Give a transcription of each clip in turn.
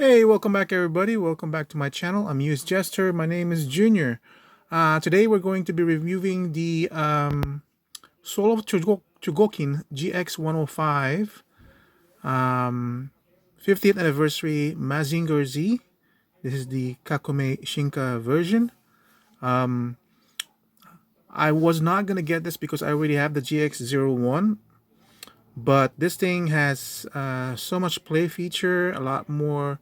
Hey, welcome back everybody. Welcome back to my channel. I'm US Jester. My name is Junior. Today we're going to be reviewing the Soul of Chogokin GX105 50th anniversary Mazinger Z. This is the Kakume Shinka version. I was not going to get this because I already have the GX01, but this thing has so much play feature, a lot more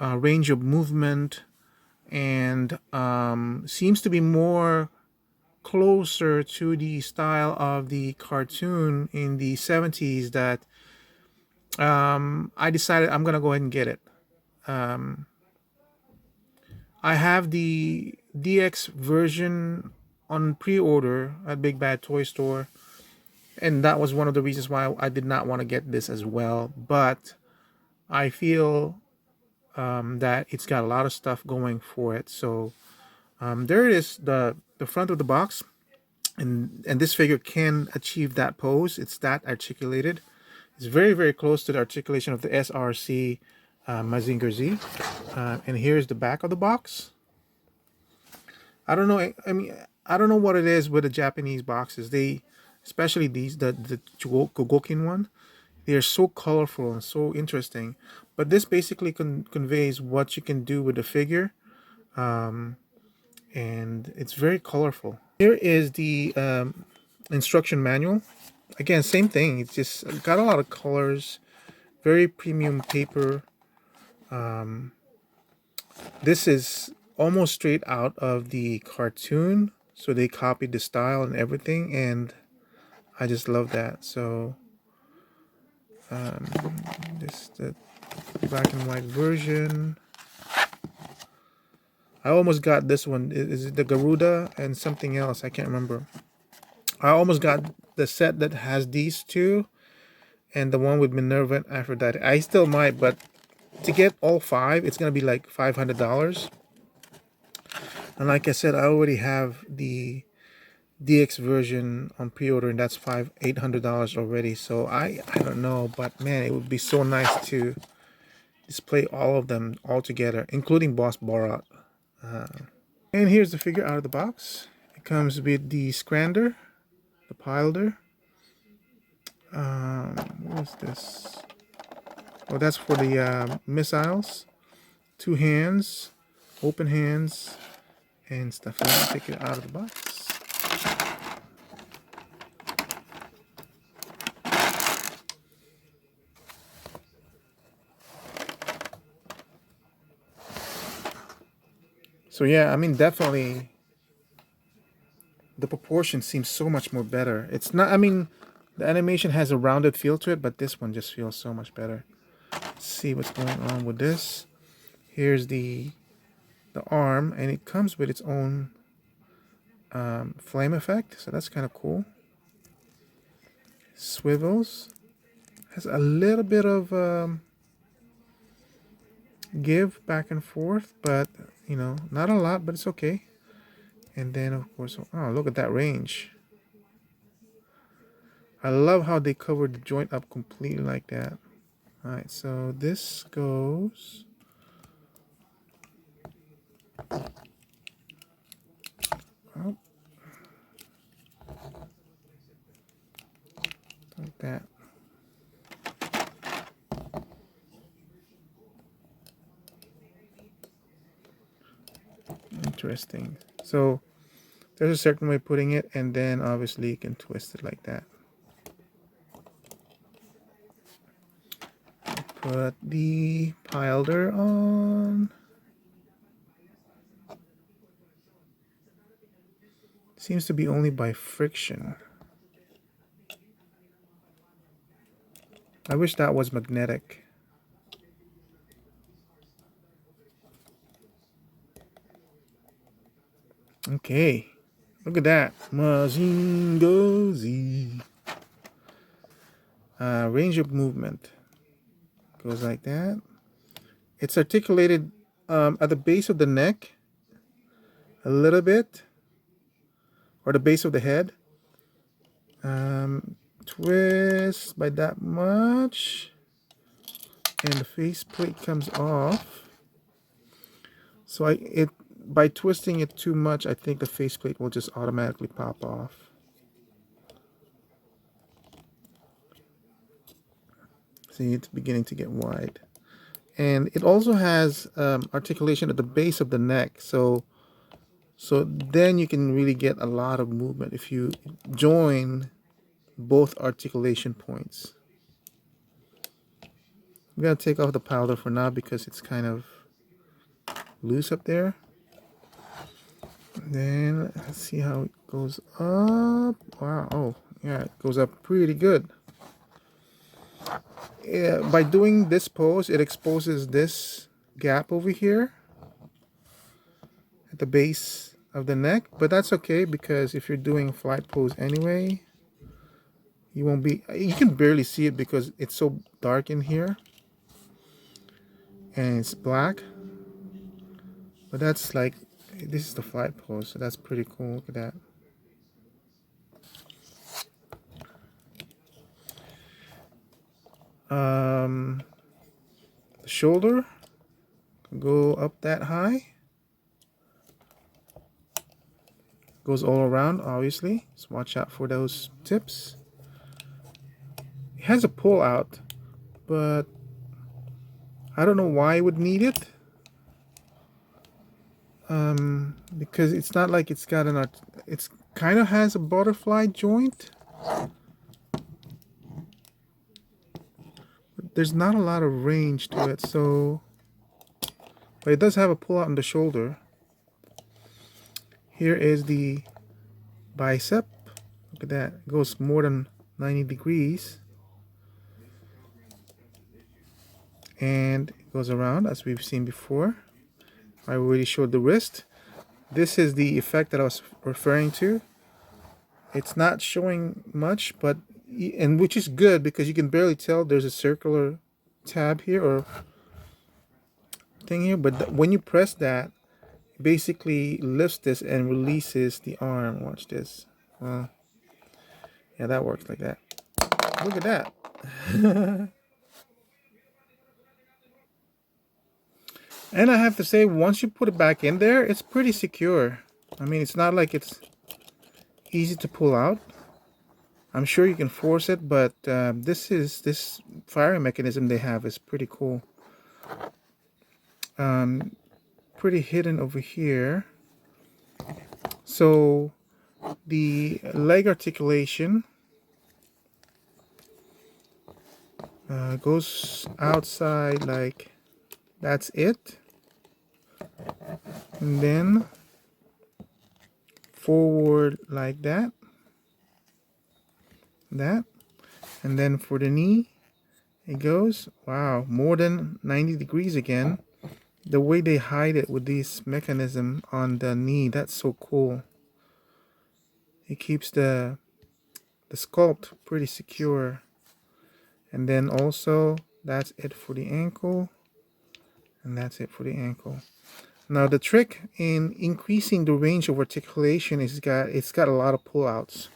range of movement, and seems to be more closer to the style of the cartoon in the 70s that I decided I'm gonna go ahead and get it. I have the DX version on pre-order at Big Bad Toy Store, and that was one of the reasons why I did not want to get this as well. But I feel that it's got a lot of stuff going for it. So there it is, the front of the box. And this figure can achieve that pose. It's that articulated. It's very, very close to the articulation of the SRC Mazinger Z. And here's the back of the box. I don't know. I mean, I don't know what it is with the Japanese boxes. They, especially these, the Chogokin one, they are so colorful and so interesting. But this basically conveys what you can do with the figure. And it's very colorful. Here is the instruction manual. Again, same thing. It's just got a lot of colors, very premium paper. This is almost straight out of the cartoon, so they copied the style and everything, and I just love that. So this the black and white version. I almost got this one. Is it the Garuda and something else? I can't remember. I almost got the set that has these two and the one with Minerva and Aphrodite. I still might, but to get all five, it's going to be like $500. And like I said, I already have the DX version on pre-order, and that's $800 already. So I don't know, but man, it would be so nice to display all of them all together, including Boss Borat. And here's the figure out of the box. It comes with the Scrander, the Pilder. What is this? Oh, that's for the missiles. Two hands, open hands, and stuff. Let me take it out of the box. So yeah, I mean, definitely the proportion seems so much more better. It's not, I mean, the animation has a rounded feel to it, but this one just feels so much better. Let's see what's going on with this. Here's the arm, and it comes with its own flame effect, so that's kind of cool. Swivels. Has a little bit of give back and forth, but you know, not a lot, but it's okay. And then of course, oh, look at that range. I love how they covered the joint up completely like that. All right, so this goes oh, like that. Interesting. So there's a certain way of putting it, and then obviously you can twist it like that. Put the Pilder on. Seems to be only by friction. I wish that was magnetic. Okay, look at that. Mazinger Z. Range of movement goes like that. It's articulated at the base of the neck a little bit, or the base of the head. Twist by that much. and the faceplate comes off. So by twisting it too much, I think the faceplate will just automatically pop off. See, it's beginning to get wide. And it also has articulation at the base of the neck. So then you can really get a lot of movement if you join both articulation points. I'm going to take off the powder for now because it's kind of loose up there. Then let's see how it goes up. Wow, oh yeah, it goes up pretty good. Yeah, by doing this pose, it exposes this gap over here at the base of the neck, but that's okay because if you're doing flight pose anyway, you can barely see it because it's so dark in here and it's black. But that's like, this is the flight pose, so that's pretty cool. Look at that. The shoulder can go up that high. Goes all around, obviously. So watch out for those tips. It has a pull out, but I don't know why it would need it. Because it's not like it's got it's kind of has a butterfly joint. But there's not a lot of range to it, so. But it does have a pull out on the shoulder. Here is the bicep. Look at that. It goes more than 90 degrees. And it goes around as we've seen before. I already showed the wrist. This is the effect that I was referring to. It's not showing much, but which is good because you can barely tell there's a circular tab here or thing here. But when you press that, it basically lifts this and releases the arm. Watch this. Yeah, that works like that. Look at that. And I have to say, once you put it back in there, it's pretty secure. I mean, it's not like it's easy to pull out. I'm sure you can force it, but this firing mechanism they have is pretty cool. Pretty hidden over here. So the leg articulation goes outside like that's it, and then forward like that, and then for the knee it goes, wow, more than 90 degrees again. The way they hide it with this mechanism on the knee, that's so cool. It keeps the sculpt pretty secure. And then also that's it for the ankle, and that's it for the ankle. Now the trick in increasing the range of articulation is it's got a lot of pullouts.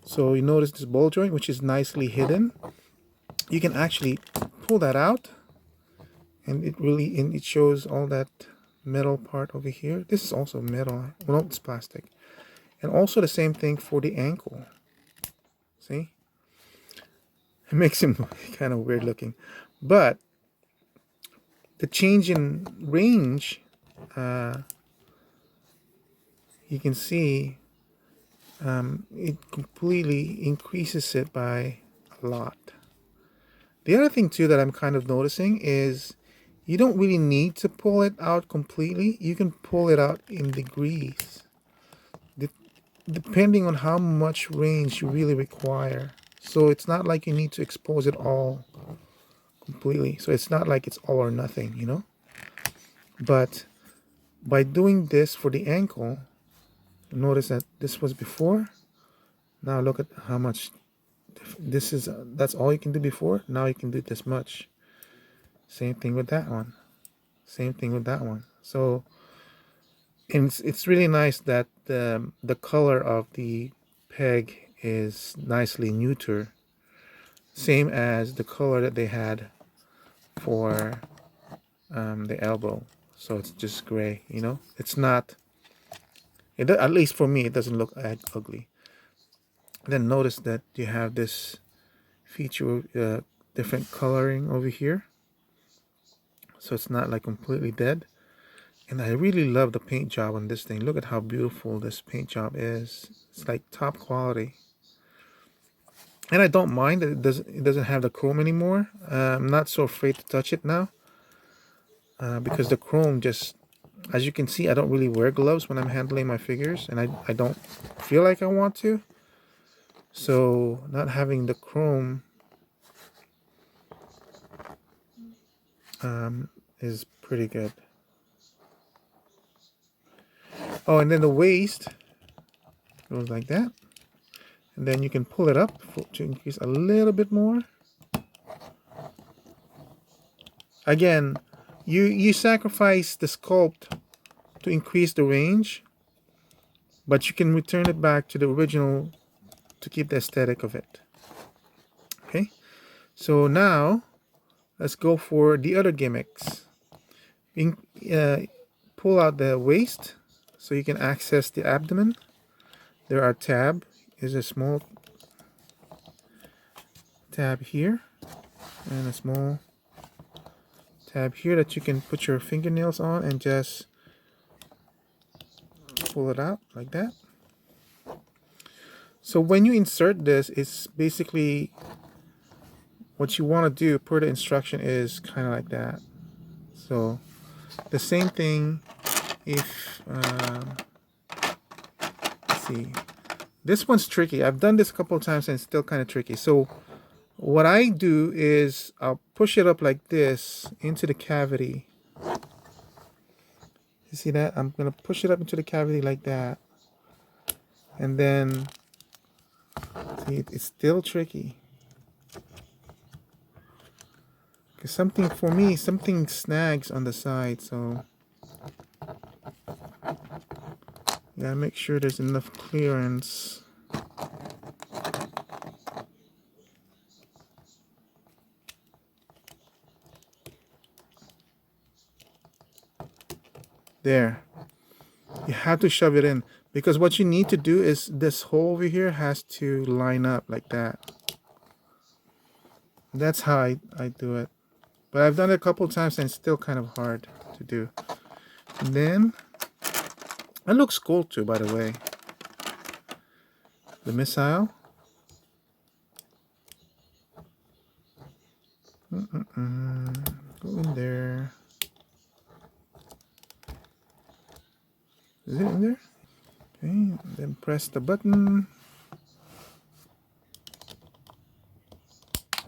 So you notice this ball joint, which is nicely hidden. You can actually pull that out, and it shows all that metal part over here. This is also metal. Well, no, it's plastic. And also the same thing for the ankle. See? It makes him kind of weird looking. But the change in range, you can see it completely increases it by a lot. The other thing too that I'm kind of noticing is you don't really need to pull it out completely. You can pull it out in degrees, depending on how much range you really require. So it's not like you need to expose it all completely. So it's not like it's all or nothing, you know. But by doing this for the ankle, notice that this was before. Now look at how much this is. That's all you can do before. Now you can do this much. Same thing with that one. Same thing with that one. So it's really nice that the color of the peg is nicely neuter. Same as the color that they had for the elbow. So it's just gray, you know. It's not, at least for me, it doesn't look ugly. Then notice that you have this feature, different coloring over here. So it's not like completely dead. And I really love the paint job on this thing. Look at how beautiful this paint job is. It's like top quality. And I don't mind that it doesn't have the chrome anymore. I'm not so afraid to touch it now. Because the chrome just, as you can see, I don't really wear gloves when I'm handling my figures, and I don't feel like I want to. So not having the chrome is pretty good. Oh, and then the waist goes like that. And then you can pull it up to increase a little bit more. Again, you sacrifice the sculpt to increase the range, but you can return it back to the original to keep the aesthetic of it. Okay, so now let's go for the other gimmicks. Pull out the waist so you can access the abdomen. There are tab. Is a small tab here and a small tab here that you can put your fingernails on and just pull it out like that. So when you insert this, it's basically what you want to do per the instruction is kind of like that. So the same thing if let's see, this one's tricky. I've done this a couple of times and it's still kind of tricky. So what I do is I'll push it up like this into the cavity. You see that? I'm gonna push it up into the cavity like that, and then see, it's still tricky because something for me, something snags on the side. So you gotta make sure there's enough clearance. There. You have to shove it in because what you need to do is this hole over here has to line up like that. That's how I do it. But I've done it a couple of times and it's still kind of hard to do. And then, that looks cool too, by the way. The missile. Go in there. Is it in there? Okay, then press the button.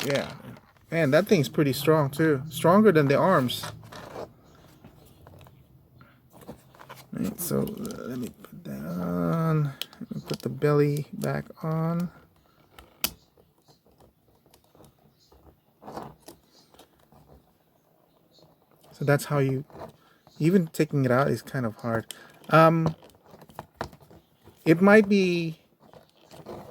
Yeah. Man, that thing's pretty strong too. Stronger than the arms. Right, so let me put that on. Let me put the belly back on. So that's how you, even taking it out is kind of hard. It might be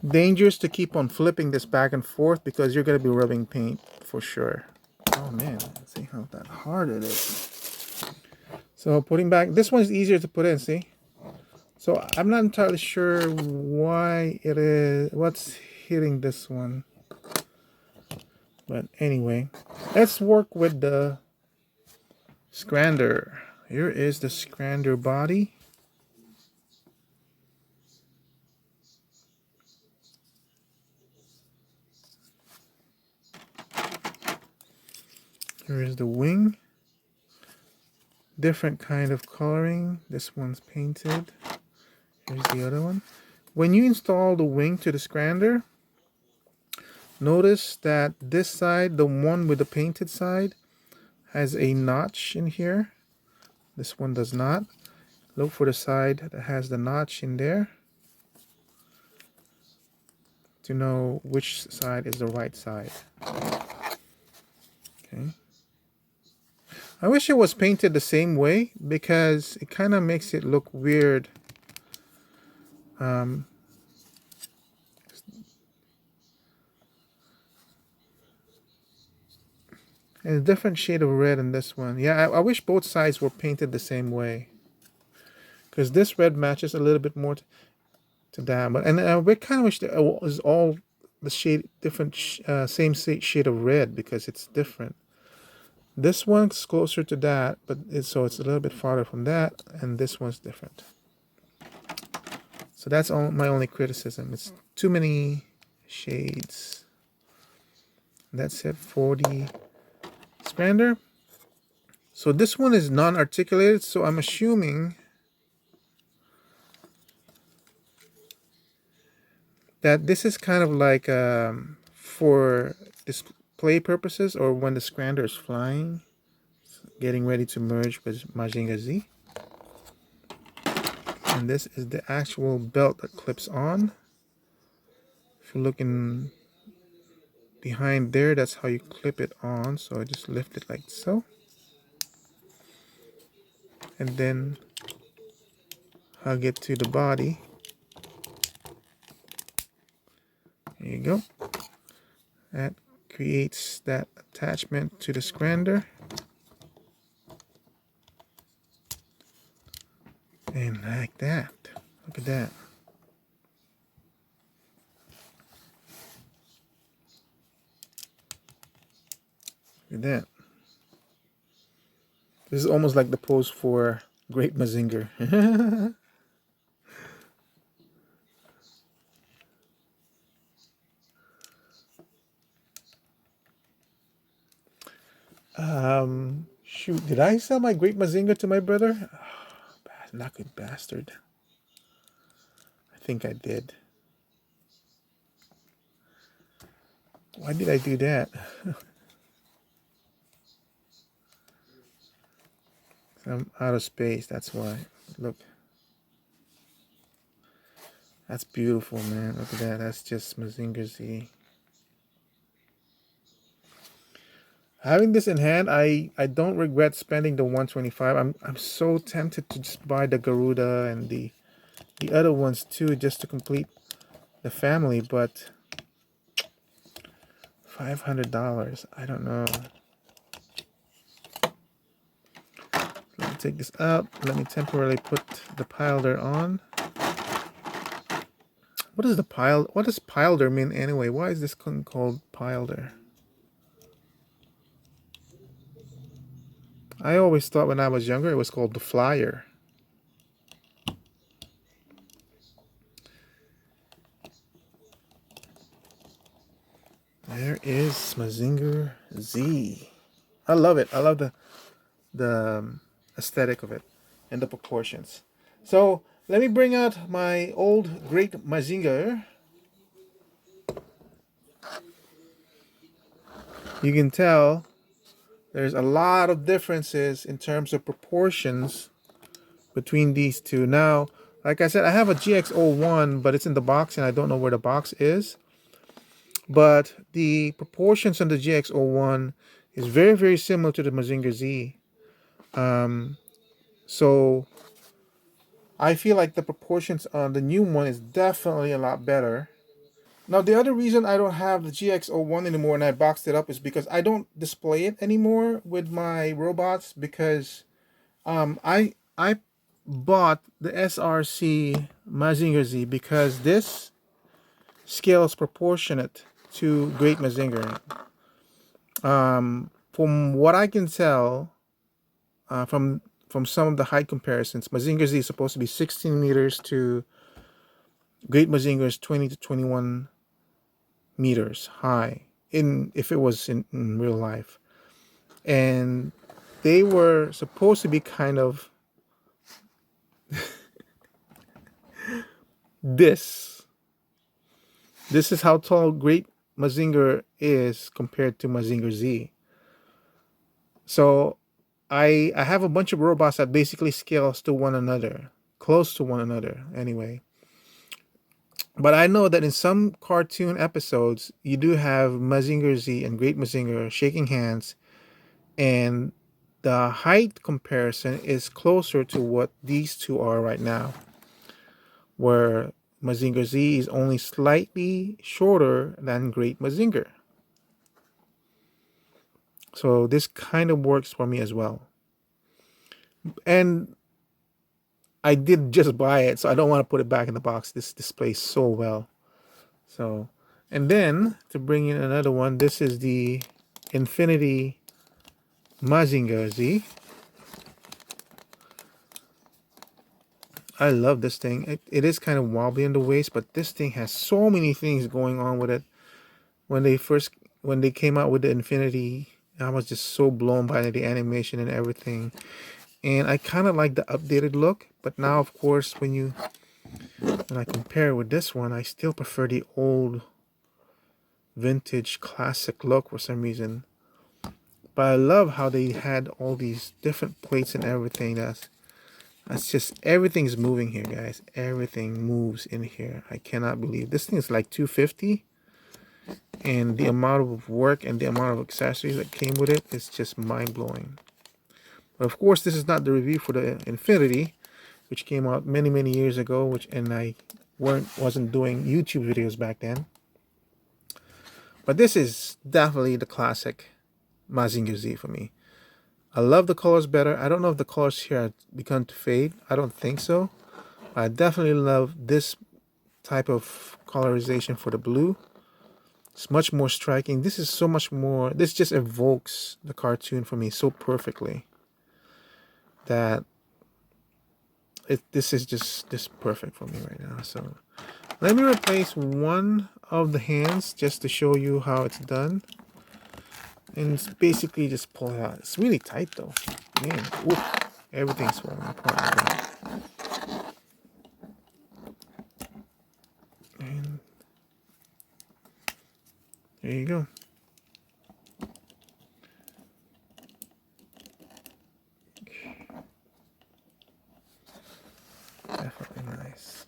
dangerous to keep on flipping this back and forth because you're going to be rubbing paint for sure. Oh man, let's see how that hard it is. So putting back, this one is easier to put in, see? So I'm not entirely sure why it is, what's hitting this one. But anyway, let's work with the Scrander. Here is the Scrander body. Here is the wing. Different kind of coloring. This one's painted. Here's the other one. When you install the wing to the Scrander, notice that this side, the one with the painted side, has a notch in here. This one does not. Look for the side that has the notch in there to know which side is the right side. Okay. I wish it was painted the same way because it kind of makes it look weird. And a different shade of red in this one. Yeah, I wish both sides were painted the same way. Because this red matches a little bit more to that. But and we kind of wish that it was all the shade different, same shade of red because it's different. This one's closer to that, but so it's a little bit farther from that, and this one's different. So that's my only criticism. It's too many shades. That's it for the expander. So this one is non-articulated, so I'm assuming that this is kind of like for display purposes or when the Scrander is flying, getting ready to merge with Mazinger Z. And this is the actual belt that clips on. If you're looking behind there, that's how you clip it on. So I just lift it like so. And then hug it to the body. There you go. That creates that attachment to the Scrander. And like that. Look at that. Look at that. This is almost like the pose for Great Mazinger. Shoot, did I sell my Great Mazinger to my brother? Oh, not good bastard. I think I did. Why did I do that? I'm out of space, that's why. Look. That's beautiful, man. Look at that. That's just Mazinger Z. Having this in hand, I don't regret spending the 125. I'm so tempted to just buy the Garuda and the other ones too, just to complete the family, but $500. I don't know. Let me take this out. Let me temporarily put the pilder on. What is the pile? What does pilder mean anyway? Why is this thing called pilder? I always thought when I was younger it was called the flyer. There is Mazinger Z. I love it. I love the aesthetic of it and the proportions. So let me bring out my old great Mazinger. You can tell there's a lot of differences in terms of proportions between these two. Now, like I said, I have a GX01, but it's in the box and I don't know where the box is. But the proportions on the GX01 is very, very similar to the Mazinger Z. So I feel like the proportions on the new one is definitely a lot better. Now, the other reason I don't have the GX01 anymore and I boxed it up is because I don't display it anymore with my robots because I bought the SRC Mazinger Z because this scale is proportionate to Great Mazinger. From what I can tell, from some of the height comparisons, Mazinger Z is supposed to be 16 meters to Great Mazinger is 20 to 21 meters high if it was in real life. And they were supposed to be kind of this. This is how tall Great Mazinger is compared to Mazinger Z. So I have a bunch of robots that basically scales to one another, close to one another anyway. But I know that in some cartoon episodes, you do have Mazinger Z and Great Mazinger shaking hands, and the height comparison is closer to what these two are right now, where Mazinger Z is only slightly shorter than Great Mazinger. So this kind of works for me as well. And I did just buy it, so I don't want to put it back in the box. This displays so well. So, and then to bring in another one, this is the Infinity Mazinger Z. I love this thing. It is kind of wobbly in the waist, but this thing has so many things going on with it. When they came out with the Infinity, I was just so blown by the animation and everything. And I kind of like the updated look, but now of course when I compare it with this one, I still prefer the old vintage classic look for some reason. But I love how they had all these different plates and everything. That's just, everything's moving here, guys. Everything moves in here. I cannot believe this thing is like $250, and the amount of work and the amount of accessories that came with it is just mind-blowing. But of course, this is not the review for the Infinity, which came out many years ago, and I wasn't doing YouTube videos back then. But this is definitely the classic Mazinger Z for me. I love the colors better. I don't know if the colors here have begun to fade. I don't think so. I definitely love this type of colorization for the blue. It's much more striking. This is so much more. This just evokes the cartoon for me so perfectly that this is just perfect for me right now. So let me replace one of the hands just to show you how it's done. And it's basically just pull it out. It's really tight though. Man, oof, everything's falling apart right now. And there you go. Definitely nice.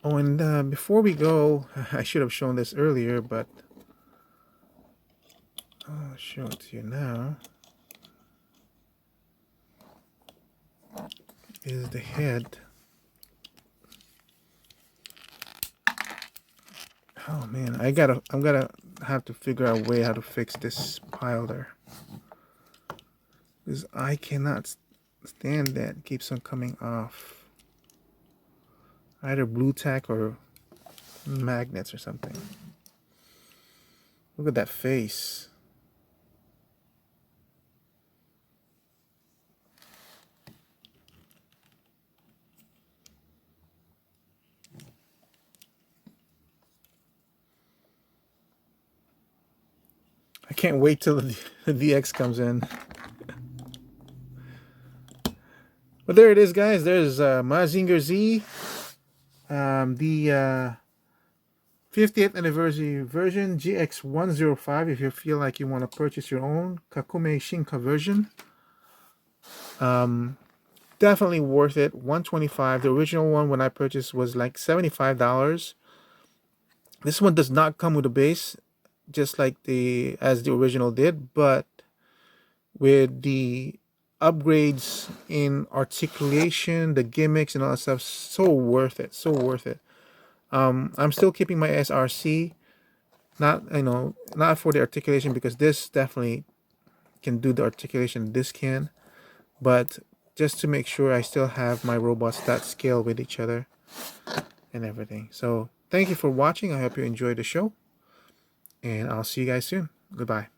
Oh, and before we go, I should have shown this earlier, but I'll show it to you now. Is the head. Oh man, I'm gonna have to figure out a way how to fix this pile there, because I cannot stand that. It keeps on coming off. Either blue tack or magnets or something. Look at that face. I can't wait till the DX comes in. But there it is, guys. There's Mazinger Z, the 50th anniversary version, GX105. If you feel like you want to purchase your own Kakume Shinka version, definitely worth it. $125. The original one when I purchased was like $75. This one does not come with a base, just like the original did, but with the upgrades in articulation, the gimmicks and all that stuff, so worth it. So worth it. I'm still keeping my SRC, not not for the articulation, because this definitely can do the articulation this can, but just to make sure I still have my robots that scale with each other and everything. So thank you for watching. I hope you enjoyed the show, and I'll see you guys soon. Goodbye.